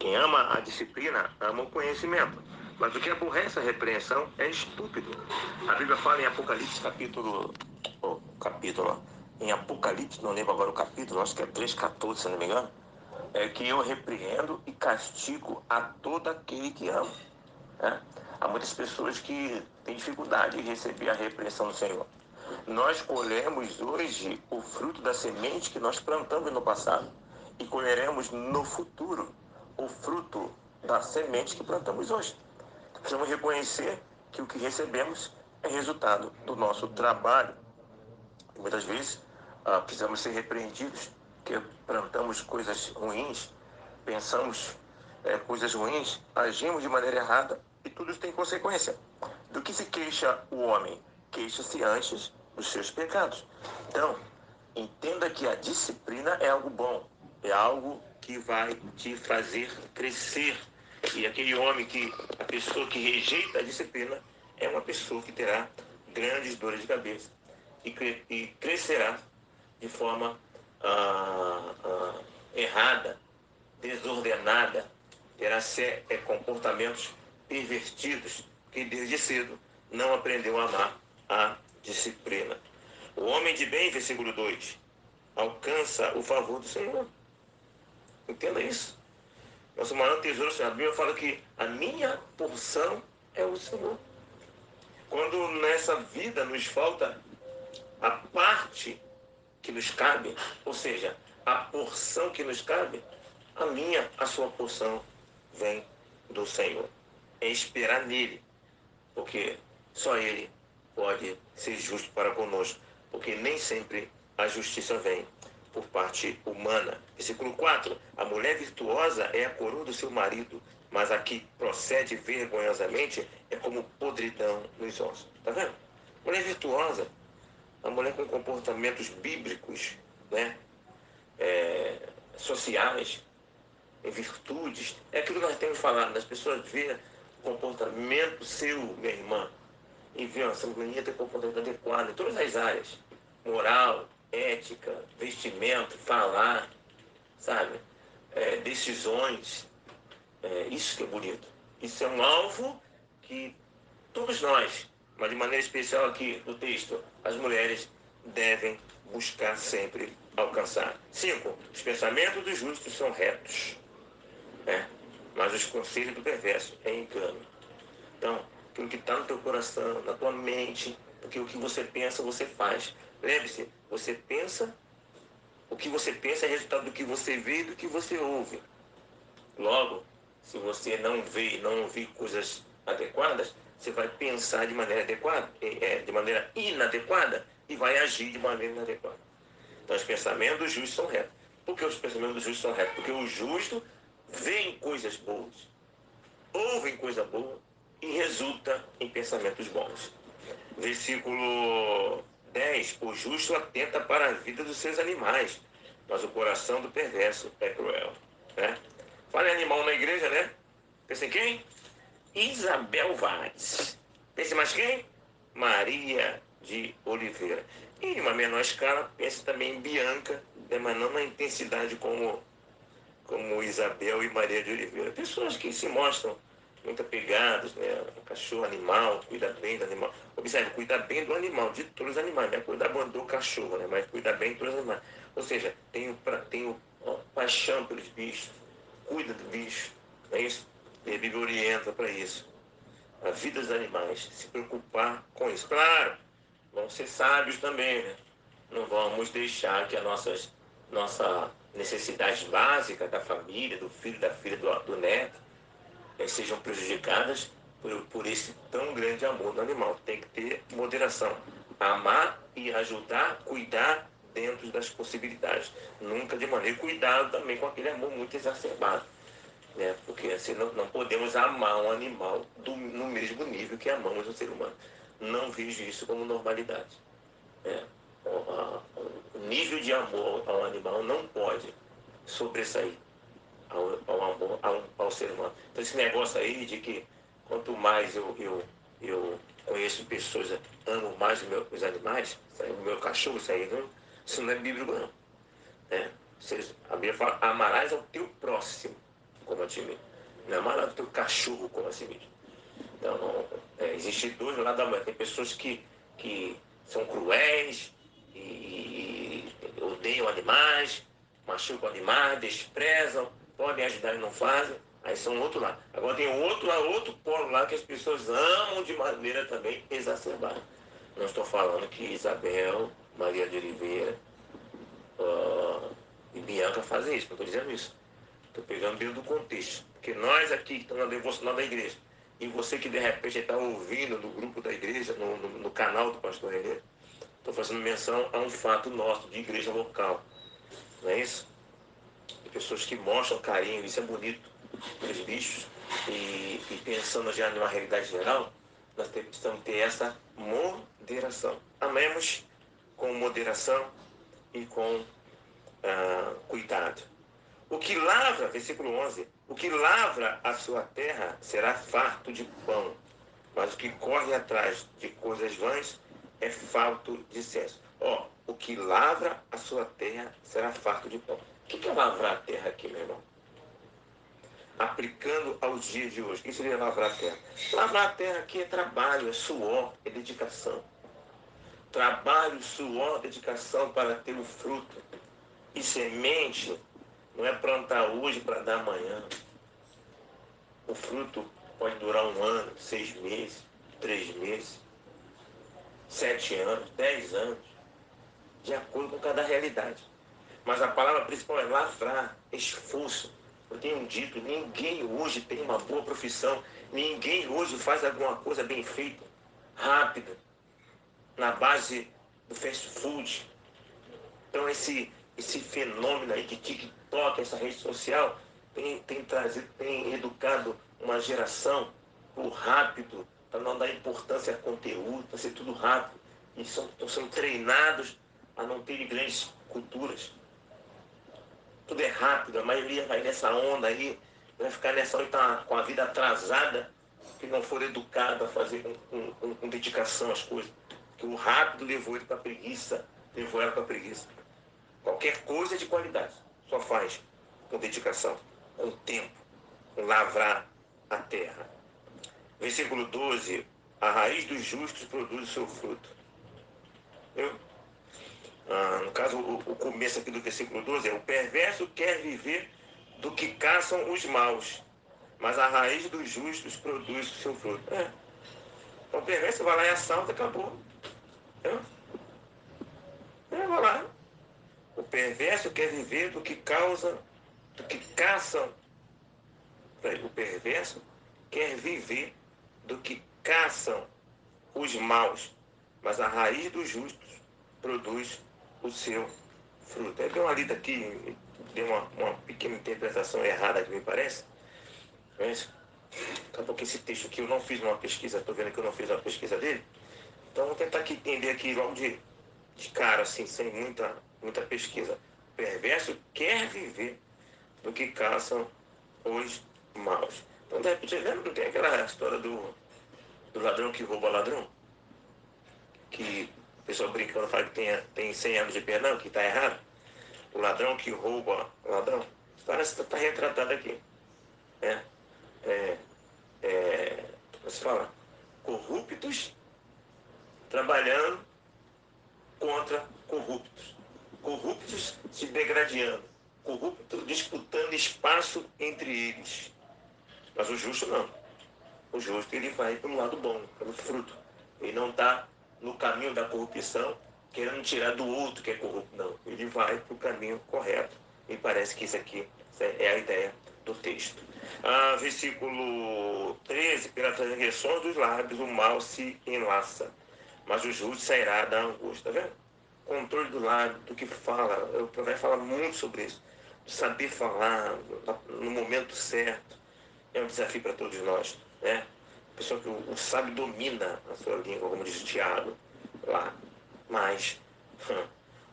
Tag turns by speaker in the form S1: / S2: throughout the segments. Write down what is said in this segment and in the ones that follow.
S1: Quem ama a disciplina, ama o conhecimento. Mas o que aborrece a repreensão é estúpido. A Bíblia fala em Apocalipse, em Apocalipse, não lembro agora o capítulo, acho que é 3,14, se não me engano, é que eu repreendo e castigo a todo aquele que ama. Né? Há muitas pessoas que têm dificuldade em receber a repreensão do Senhor. Nós colhemos hoje o fruto da semente que nós plantamos no passado e colheremos no futuro o fruto da semente que plantamos hoje. Precisamos reconhecer que o que recebemos é resultado do nosso trabalho. E muitas vezes precisamos ser repreendidos porque plantamos coisas ruins, pensamos coisas ruins, agimos de maneira errada e tudo isso tem consequência. Do que se queixa o homem? Queixa-se antes dos seus pecados. Então, entenda que a disciplina é algo bom, é algo que vai te fazer crescer. E aquele homem a pessoa que rejeita a disciplina, é uma pessoa que terá grandes dores de cabeça e crescerá de forma errada, desordenada, terá comportamentos pervertidos, que desde cedo não aprendeu a amar a disciplina. O homem de bem, versículo 2, alcança o favor do Senhor. Entenda isso. Nosso maior tesouro, a Bíblia fala que a minha porção é o Senhor. Quando nessa vida nos falta a parte que nos cabe, ou seja, a porção que nos cabe, a sua porção vem do Senhor. É esperar nele, porque só ele pode ser justo para conosco, porque nem sempre a justiça vem por parte humana. Versículo 4, a mulher virtuosa é a coroa do seu marido, mas a que procede vergonhosamente é como podridão nos ossos. Tá vendo? Mulher virtuosa, a mulher com comportamentos bíblicos, né? Sociais, em virtudes, é aquilo que nós temos falado, das pessoas verem o comportamento seu, minha irmã, e ver, essa mulher tem comportamento adequado em todas as áreas, moral, ética, vestimento, falar, sabe? Decisões, isso que é bonito. Isso é um alvo que todos nós, mas de maneira especial aqui no texto, as mulheres devem buscar sempre alcançar. 5. Os pensamentos dos justos são retos, mas os conselhos do perverso é engano. Então, aquilo que está no teu coração, na tua mente, porque o que você pensa, você faz. Lembre-se, o que você pensa é resultado do que você vê e do que você ouve. Logo, se você não vê e não ouvir coisas adequadas, você vai pensar de maneira adequada, de maneira inadequada, e vai agir de maneira inadequada. Então, os pensamentos dos justos são retos. Por que os pensamentos dos justos são retos? Porque o justo vê coisas boas, ouve coisa boa e resulta em pensamentos bons. Versículo 10. O justo atenta para a vida dos seus animais, mas o coração do perverso é cruel. Né? Fala em animal na igreja, né? Pensa em quem? Isabel Vaz. Pensa mais quem? Maria de Oliveira. E em uma menor escala, pensa também em Bianca, né? Mas não na intensidade como Isabel e Maria de Oliveira. Pessoas que se mostram muito apegados, né? Cachorro, animal, cuida bem do animal. Observe, cuidar bem do animal, de todos os animais, não é cuidar bem do cachorro, né? Mas cuidar bem de todos os animais. Ou seja, tenho paixão pelos bichos, cuida do bicho, não é isso? E a Bíblia orienta para isso. A vida dos animais, se preocupar com isso. Claro, vamos ser sábios também, né? Não vamos deixar que nossa necessidade básica da família, do filho, da filha, do neto, sejam prejudicadas por esse tão grande amor do animal. Tem que ter moderação. Amar e ajudar, cuidar dentro das possibilidades. Nunca de maneira. Cuidado também com aquele amor muito exacerbado. Né? Porque assim, não podemos amar um animal no mesmo nível que amamos um ser humano. Não vejo isso como normalidade. O nível de amor ao animal não pode sobressair ao amor ao ser humano. Então esse negócio aí de que quanto mais eu conheço pessoas, amo mais os animais, o meu cachorro, isso não é bíblico não. A Bíblia fala, amarás ao teu próximo. como a ti mesmo. Não é amar o teu cachorro como a si mesmo. Então, existem dois lados da moeda. Tem pessoas que são cruéis e odeiam animais, machucam animais, desprezam, podem ajudar e não fazem. Aí são outro lado. Agora tem outro polo lá que as pessoas amam de maneira também exacerbada. Não estou falando que Isabel, Maria de Oliveira e Bianca fazem isso, não estou dizendo isso. Estou pegando dentro do contexto. Porque nós aqui que estamos na devocional da igreja, e você que de repente está ouvindo no grupo da igreja, no canal do pastor René, estou fazendo menção a um fato nosso, de igreja local. Não é isso? De pessoas que mostram carinho, isso é bonito para os bichos. E pensando já numa realidade geral, nós precisamos ter essa moderação. Amemos com moderação e com cuidado. O que lavra, versículo 11, o que lavra a sua terra será farto de pão, mas o que corre atrás de coisas vãs é farto de senso. O que lavra a sua terra será farto de pão. O que é lavrar a terra aqui, meu irmão? Aplicando aos dias de hoje. Isso seria lavrar a terra. Lavrar a terra aqui é trabalho, é suor, é dedicação. Trabalho, suor, dedicação para ter o fruto. E semente não é plantar hoje para dar amanhã. O fruto pode durar 1 ano, 6 meses, 3 meses, 7 anos, 10 anos, de acordo com cada realidade. Mas a palavra principal é lavrar, esforço. Eu tenho dito, ninguém hoje tem uma boa profissão, ninguém hoje faz alguma coisa bem feita, rápida, na base do fast food. Então esse fenômeno aí de TikTok, essa rede social, tem educado uma geração por rápido, para não dar importância a conteúdo, para ser tudo rápido. E estão sendo treinados a não terem grandes culturas. Tudo é rápido, a maioria vai nessa onda aí, vai ficar nessa onda, tá com a vida atrasada, que não for educado a fazer com dedicação as coisas. Porque o rápido levou ele para a preguiça, levou ela para a preguiça. Qualquer coisa de qualidade, só faz com dedicação, com tempo, com lavrar a terra. Versículo 12, a raiz dos justos produz o seu fruto. Viu? No caso, o começo aqui do versículo 12 é: o perverso quer viver do que caçam os maus, mas a raiz dos justos produz o seu fruto. Então o perverso vai lá e assalta, acabou. Vai lá. O perverso quer viver do que caçam. O perverso quer viver do que caçam os maus, mas a raiz dos justos produz o seu fruto. Eu dei uma lida aqui, dei uma pequena interpretação errada que me parece. Mas, acabou que esse texto aqui eu não fiz uma pesquisa, estou vendo que eu não fiz uma pesquisa dele. Então vamos tentar aqui entender aqui logo de cara, assim, sem muita pesquisa. O perverso quer viver do que caçam os maus. Então, de repente, não tem aquela história do ladrão que rouba ladrão? Que o pessoal brincando fala que tem 100 anos de perdão, que está errado. O ladrão que rouba ladrão. Parece que está retratado aqui. Como se fala? Corruptos trabalhando contra corruptos. Corruptos se degradando. Corruptos disputando espaço entre eles. Mas o justo não. O justo ele vai pelo lado bom, pelo fruto. Ele não está no caminho da corrupção, querendo tirar do outro que é corrupto. Não. Ele vai para o caminho correto. E parece que isso aqui é a ideia do texto. Versículo 13: pelas transgressões dos lábios o mal se enlaça, mas o justo sairá da angústia. Está vendo? Controle do lábio, do que fala. O profeta fala muito sobre isso. Saber falar no momento certo é um desafio para todos nós, né? A pessoa que o sábio domina a sua língua, como diz o Tiago lá, mas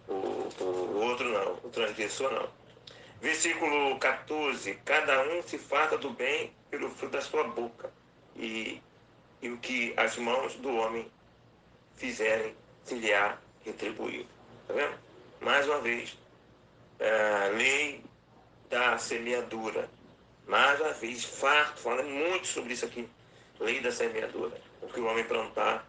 S1: o outro não, o transgressor não. Versículo 14: cada um se farta do bem pelo fruto da sua boca, e o que as mãos do homem fizerem se lhe há retribuído. Tá vendo? Mais uma vez, a lei da semeadura. Mais uma vez, farto, falando muito sobre isso aqui. Lei da semeadura. O que o homem plantar,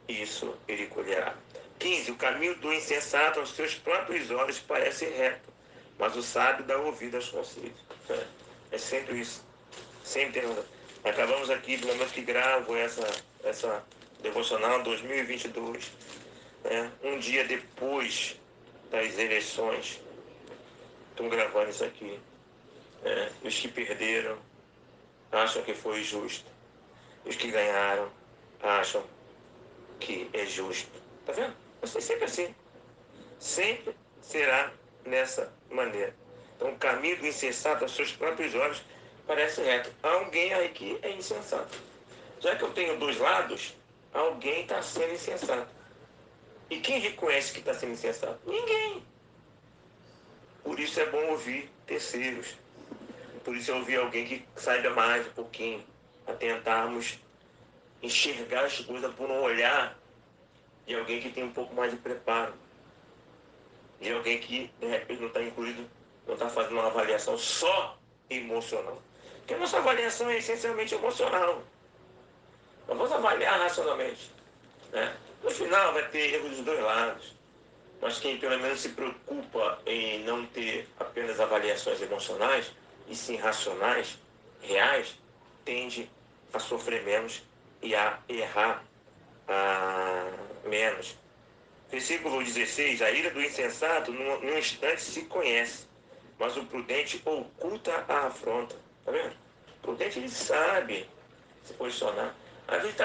S1: isso ele colherá. 15. O caminho do insensato aos seus próprios olhos parece reto, mas o sábio dá ouvido aos conselhos. É sempre isso. Sempre tem. Acabamos aqui, do momento que gravo essa devocional 2022, um dia depois das eleições. Estou gravando isso aqui. Os que perderam acham que foi justo. Os que ganharam acham que é justo. Tá vendo? Vai ser sempre assim. Sempre será nessa maneira. Então, o caminho do insensato aos seus próprios olhos parece reto. Alguém aí que é insensato. Já que eu tenho dois lados, alguém está sendo insensato. E quem reconhece que está sendo insensato? Ninguém. Por isso é bom ouvir terceiros. Por isso é ouvir alguém que saiba mais um pouquinho. A tentarmos enxergar as coisas por um olhar de alguém que tem um pouco mais de preparo. De alguém que, de repente, não está incluído, não está fazendo uma avaliação só emocional. Porque a nossa avaliação é essencialmente emocional. Nós vamos avaliar racionalmente. No final vai ter erros dos dois lados. Mas quem pelo menos se preocupa em não ter apenas avaliações emocionais, e sim racionais, reais, tende a sofrer menos e a errar menos. Versículo 16. A ira do insensato num instante se conhece, mas o prudente oculta a afronta. Tá vendo? O prudente ele sabe se posicionar. Às vezes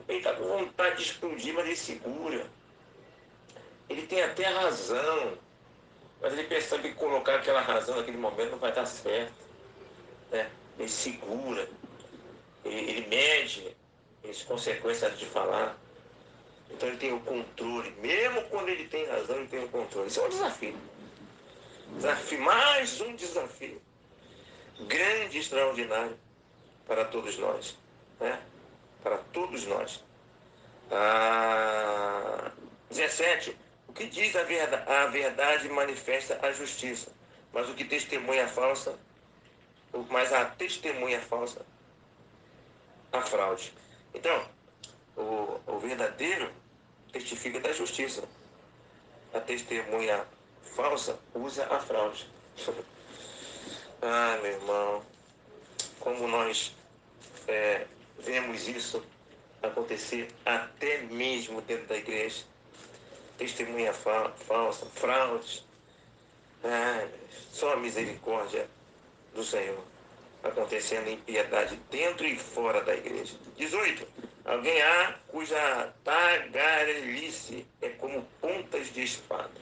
S1: ele está com vontade de explodir, mas ele segura. Ele tem até razão, mas ele percebe que colocar aquela razão naquele momento não vai dar certo. Ele segura, ele mede as consequências de falar. Então ele tem o controle. Mesmo quando ele tem razão, ele tem o controle. Isso é um desafio. Mais um desafio. Grande e extraordinário para todos nós. Para todos nós. 17. O que diz a verdade manifesta a justiça, mas o que testemunha falsa, mas a testemunha falsa, a fraude. Então, o verdadeiro testifica da justiça. A testemunha falsa usa a fraude. Meu irmão, como nós vemos isso acontecer até mesmo dentro da igreja. Testemunha falsa, fraude. Só a misericórdia do Senhor acontecendo em piedade dentro e fora da igreja. 18. Alguém há cuja tagarelice é como pontas de espada.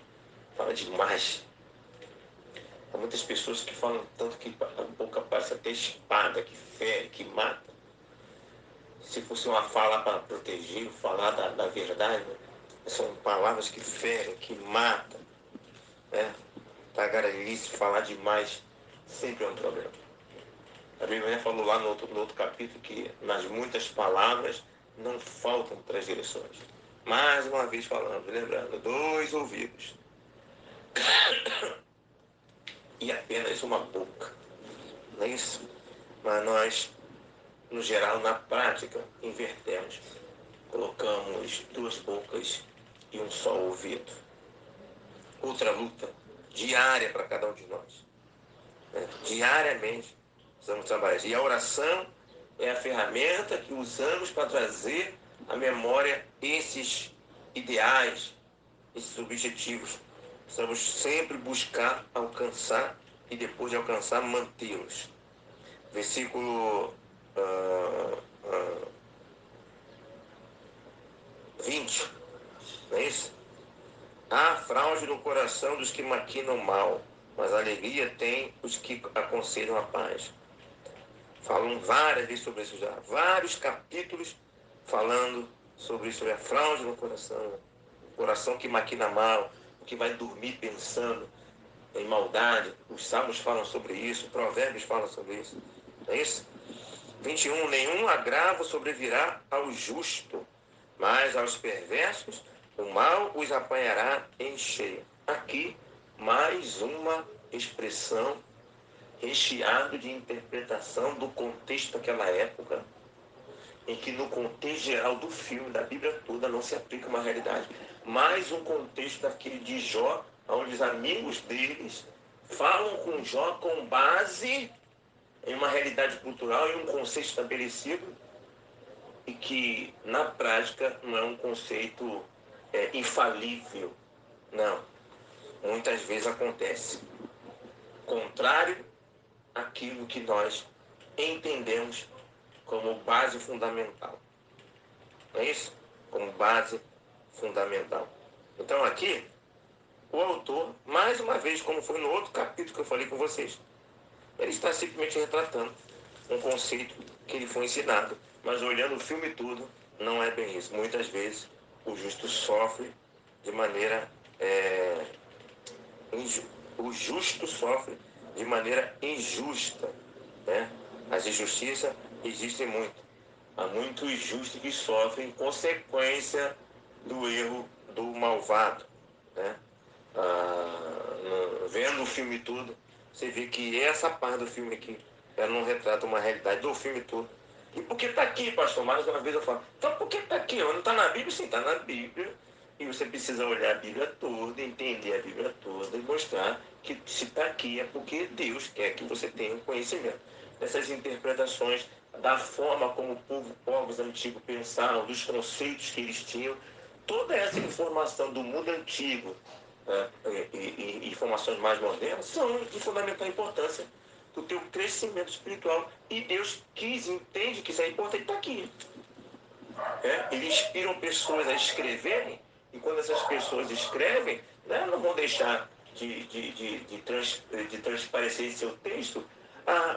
S1: Fala demais. Há muitas pessoas que falam tanto que a boca parece até espada, que fere, que mata. Se fosse uma fala para proteger, falar da verdade, são palavras que ferem, que matam. Tagarelice, falar demais, sempre é um problema. A Bíblia falou lá no outro capítulo que nas muitas palavras não faltam transgressões. Mais uma vez falando, lembrando, 2 ouvidos e apenas uma boca. Não é isso? Mas nós, no geral, na prática, invertemos. Colocamos 2 bocas e um só ouvido. Outra luta diária para cada um de nós. Diariamente precisamos trabalhar. E a oração é a ferramenta que usamos para trazer à memória esses ideais, esses objetivos. Precisamos sempre buscar alcançar e depois de alcançar, mantê-los. Versículo 20, não é isso? Há fraude no coração dos que maquinam mal, mas alegria tem os que aconselham a paz. Falam várias vezes sobre isso já. Vários capítulos falando sobre isso. Sobre a fraude no coração. O coração que maquina mal, o que vai dormir pensando em maldade. Os salmos falam sobre isso, provérbios falam sobre isso. Não é isso? 21. Nenhum agravo sobrevirá ao justo, mas aos perversos o mal os apanhará em cheio. Aqui, mais uma expressão recheado de interpretação do contexto daquela época, em que no contexto geral do filme, da Bíblia toda, não se aplica uma realidade, mas um contexto daquele de Jó, onde os amigos deles falam com Jó com base em uma realidade cultural e um conceito estabelecido, e que na prática não é um conceito infalível. Não. Muitas vezes acontece contrário àquilo que nós entendemos como base fundamental. Não é isso? Como base fundamental. Então aqui, o autor, mais uma vez, como foi no outro capítulo que eu falei com vocês, ele está simplesmente retratando um conceito que ele foi ensinado, mas olhando o filme todo, não é bem isso. Muitas vezes o justo sofre de maneira o justo sofre de maneira injusta, né? As injustiças existem muito. Há muitos justos que sofrem consequência do erro do malvado, né? Vendo o filme todo, você vê que essa parte do filme aqui, ela não retrata uma realidade do filme todo. E por que está aqui, pastor? Mais uma vez eu falo, então por que está aqui? Não está na Bíblia? Sim, está na Bíblia. E você precisa olhar a Bíblia toda, entender a Bíblia toda e mostrar que se está aqui é porque Deus quer que você tenha um conhecimento. Essas interpretações da forma como povos antigos pensavam, dos conceitos que eles tinham, toda essa informação do mundo antigo e informações mais modernas são de fundamental importância do teu crescimento espiritual. E Deus entende que isso é importante, está aqui. Ele inspira pessoas a escreverem, e quando essas pessoas escrevem, né, não vão deixar de transparecer em seu texto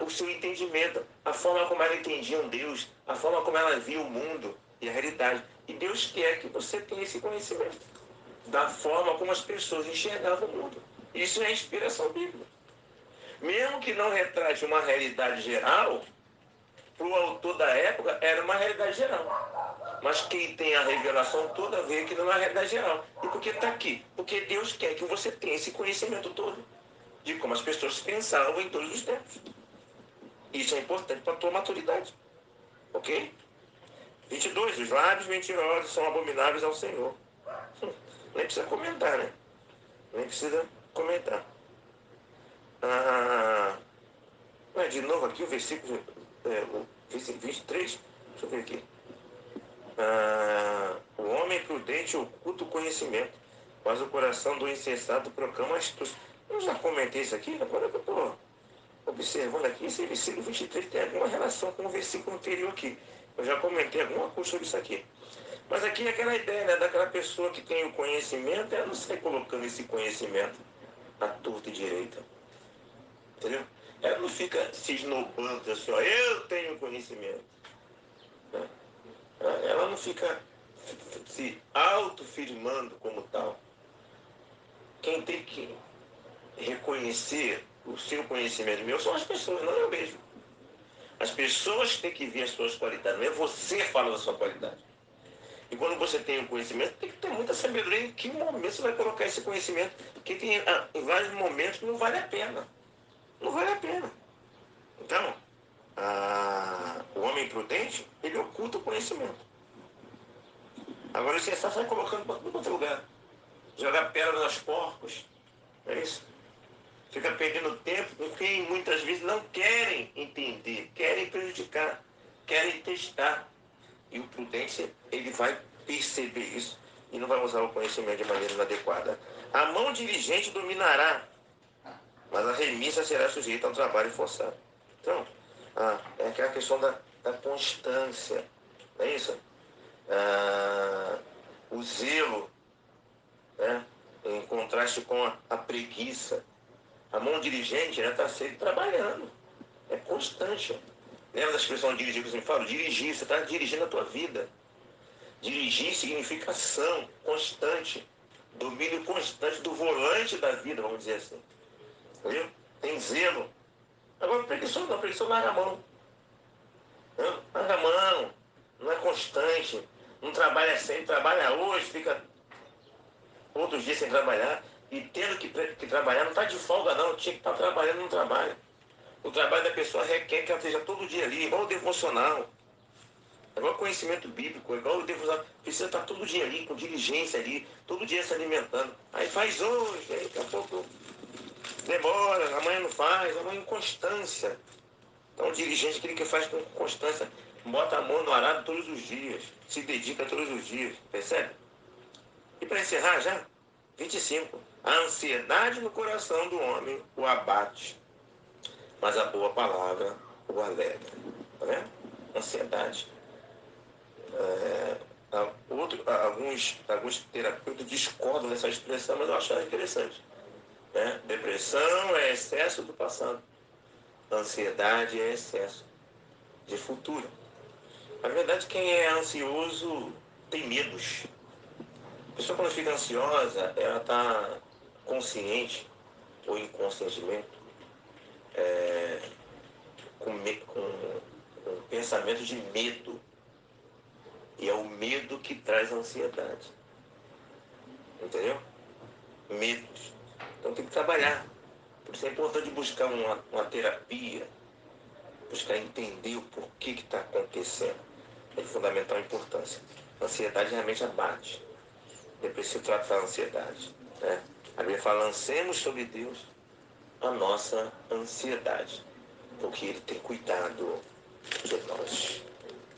S1: o seu entendimento, a forma como ela entendia Deus, a forma como ela via o mundo e a realidade. E Deus quer que você tenha esse conhecimento da forma como as pessoas enxergavam o mundo. Isso é inspiração bíblica. Mesmo que não retrate uma realidade geral, para o autor da época era uma realidade geral. Mas quem tem a revelação toda vê que não é uma realidade geral. E por que está aqui? Porque Deus quer que você tenha esse conhecimento todo de como as pessoas pensavam em todos os tempos. Isso é importante para a tua maturidade. Ok? 22. Os lábios mentirosos são abomináveis ao Senhor. Nem precisa comentar, né? Nem precisa comentar. De novo aqui o versículo 23. Deixa eu ver aqui. O homem prudente oculta o conhecimento, mas o coração do insensato proclama astúcia. Eu já comentei isso aqui, agora que eu estou observando aqui, esse versículo 23 tem alguma relação com o versículo anterior aqui. Eu já comentei alguma coisa sobre isso aqui. Mas aqui é aquela ideia, né, daquela pessoa que tem o conhecimento, ela não sai colocando esse conhecimento à torta e direita. Entendeu? Ela não fica se esnobando assim, ó, eu tenho conhecimento. Né? Ela não fica se autofirmando como tal. Quem tem que reconhecer o seu conhecimento meu são as pessoas, não eu mesmo. As pessoas têm que ver as suas qualidades, não é você falando a sua qualidade. E quando você tem o conhecimento, tem que ter muita sabedoria em que momento você vai colocar esse conhecimento, porque tem em vários momentos que não vale a pena. Não vale a pena. Então, o homem prudente, ele oculta o conhecimento. Agora você só sai colocando para todo lugar. Jogar pedra nos porcos. É isso. Fica perdendo tempo com quem muitas vezes não querem entender, querem prejudicar, querem testar. E o prudente, ele vai perceber isso e não vai usar o conhecimento de maneira inadequada. A mão diligente dominará, mas a remissa será sujeita ao trabalho forçado. Então, é aquela questão da constância, não é isso? O zelo, né? Em contraste com a preguiça. A mão dirigente está sempre trabalhando, é constante. Lembra da expressão dirigir que eu sempre falo? Dirigir, você está dirigindo a tua vida. Dirigir significa ação constante, domínio constante do volante da vida, vamos dizer assim. Entendeu? Tem zelo. Agora, preguiçoso larga a mão. Larga a mão, não é constante, não trabalha sempre, trabalha hoje, fica outros dias sem trabalhar, e tendo que trabalhar, não está de folga não, tinha que estar trabalhando, não trabalha. O trabalho da pessoa requer que ela esteja todo dia ali, igual o devocional. É igual o conhecimento bíblico, é igual o devocional. Precisa estar todo dia ali, com diligência ali, todo dia se alimentando. Aí faz hoje, aí daqui a pouco demora, amanhã não faz, amanhã inconstância. Então, o dirigente, aquele que faz com constância, bota a mão no arado todos os dias, se dedica todos os dias, percebe? E para encerrar já, 25. A ansiedade no coração do homem o abate, mas a boa palavra o alegra. Tá vendo? Ansiedade. Alguns terapeutas discordam dessa expressão, mas eu acho ela interessante. Né? Depressão é excesso do passado. Ansiedade é excesso de futuro. Na verdade, quem é ansioso tem medos. A pessoa, quando fica ansiosa, ela está consciente ou inconscientemente com pensamento de medo. E é o medo que traz a ansiedade. Entendeu? Medos. Então tem que trabalhar. Por isso é importante buscar uma terapia, buscar entender o porquê que está acontecendo. É de fundamental importância. A ansiedade realmente abate. É preciso tratar a ansiedade. Né? A Bíblia fala, lancemos sobre Deus a nossa ansiedade, porque Ele tem cuidado de nós.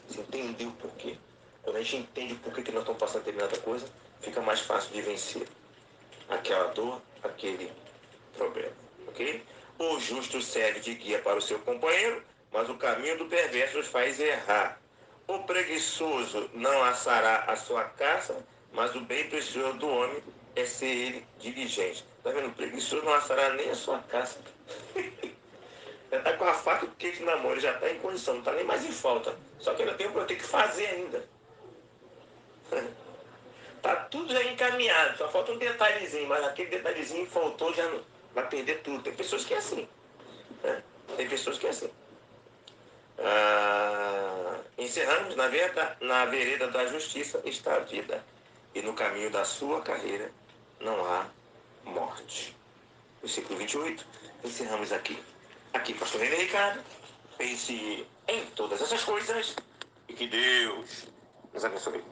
S1: Você entendeu o porquê? Quando a gente entende o porquê que nós estamos passando determinada coisa, fica mais fácil de vencer aquela dor, aquele problema. Ok? O justo serve de guia para o seu companheiro, mas o caminho do perverso os faz errar. O preguiçoso não assará a sua caça, mas o bem precioso do homem é ser ele diligente. Tá vendo? O preguiçoso não assará nem a sua caça. Já está com a faca e o queijo na mão, ele já está em condição, não está nem mais em falta. Só que ainda tem o que eu tenho que fazer ainda. Tá tudo já encaminhado, só falta um detalhezinho, mas aquele detalhezinho faltou, já não, vai perder tudo. Tem pessoas que é assim. Né? Tem pessoas que é assim. Encerramos, na vereda da justiça está a vida, e no caminho da sua carreira não há morte. Versículo 28, encerramos aqui. Aqui, pastor René Ricardo, pense em todas essas coisas e que Deus nos abençoe.